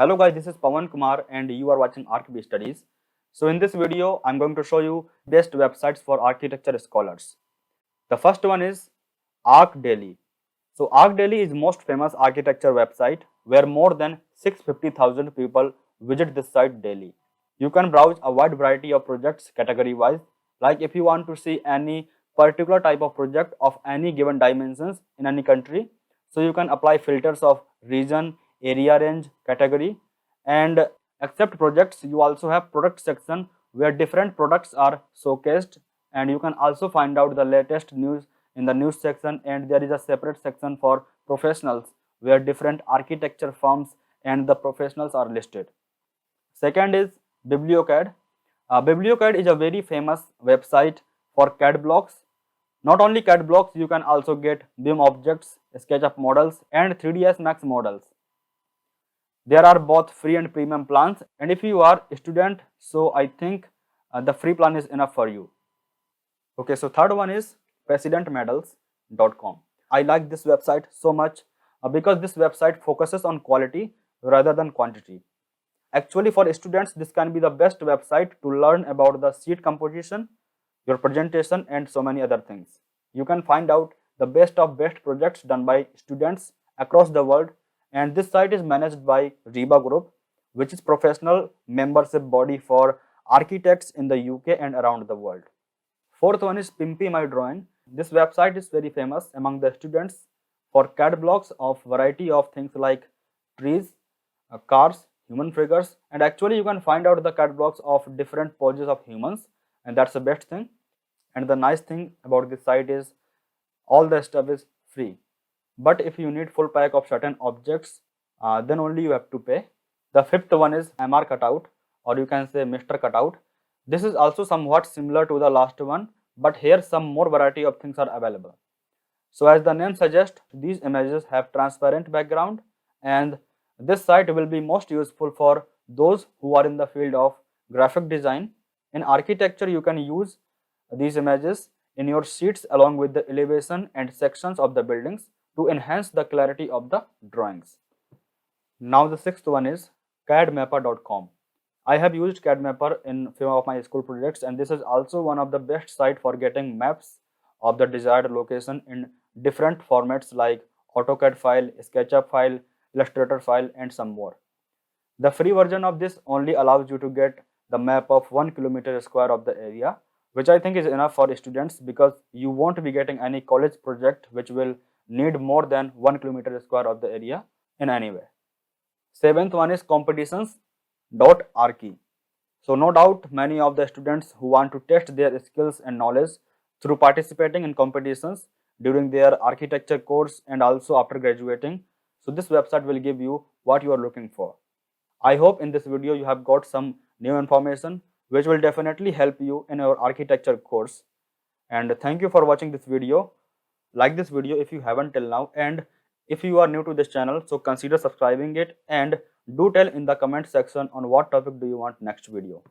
Hello guys, this is Pawan Kumar and you are watching ArchB Studies. So in this video, I'm going to show you best websites for architecture scholars. The first one is ArchDaily. So ArchDaily is most famous architecture website where more than 650,000 people visit this site daily. You can browse a wide variety of projects category wise, like if you want to see any particular type of project of any given dimensions in any country, so you can apply filters of region, area range, category, and except projects you also have product section where different products are showcased, and you can also find out the latest news in the news section, and there is a separate section for professionals where different architecture firms and the professionals are listed. Second is BiblioCAD. BiblioCAD is a very famous website for CAD blocks. Not only CAD blocks, you can also get BIM objects, SketchUp models, and 3ds Max models. There are both free and premium plans, and if you are a student, so I think the free plan is enough for you. Okay, so third one is presidentmedals.com. I like this website so much because this website focuses on quality rather than quantity. Actually, for students, this can be the best website to learn about the seat composition, your presentation, and so many other things. You can find out the best of best projects done by students across the world, and this site is managed by RIBA Group, which is professional membership body for architects in the UK and around the world. Fourth one is Pimpy My Drawing. This website is very famous among the students for CAD blocks of variety of things like trees, cars, human figures, and actually you can find out the CAD blocks of different poses of humans, and that's the best thing. And the nice thing about this site is all the stuff is free. But if you need full pack of certain objects, then only you have to pay. The fifth one is MR Cutout, or you can say Mr. Cutout. This is also somewhat similar to the last one, but here some more variety of things are available. So as the name suggests, these images have transparent background, and this site will be most useful for those who are in the field of graphic design. In architecture, you can use these images in your sheets along with the elevation and sections of the buildings to enhance the clarity of the drawings. Now the sixth one is cadmapper.com. I have used CADMapper in few of my school projects, and this is also one of the best site for getting maps of the desired location in different formats like AutoCAD file, SketchUp file, Illustrator file, and some more. The free version of this only allows you to get the map of 1 kilometer square of the area, which I think is enough for students because you won't be getting any college project which will need more than 1 kilometer square of the area in any way. Seventh one is competitions.archi. So no doubt many of the students who want to test their skills and knowledge through participating in competitions during their architecture course and also after graduating. So this website will give you what you are looking for. I hope in this video you have got some new information which will definitely help you in your architecture course. And thank you for watching this video. Like this video if you haven't till now, and if you are new to this channel, so consider subscribing it, and do tell in the comment section on what topic do you want next video.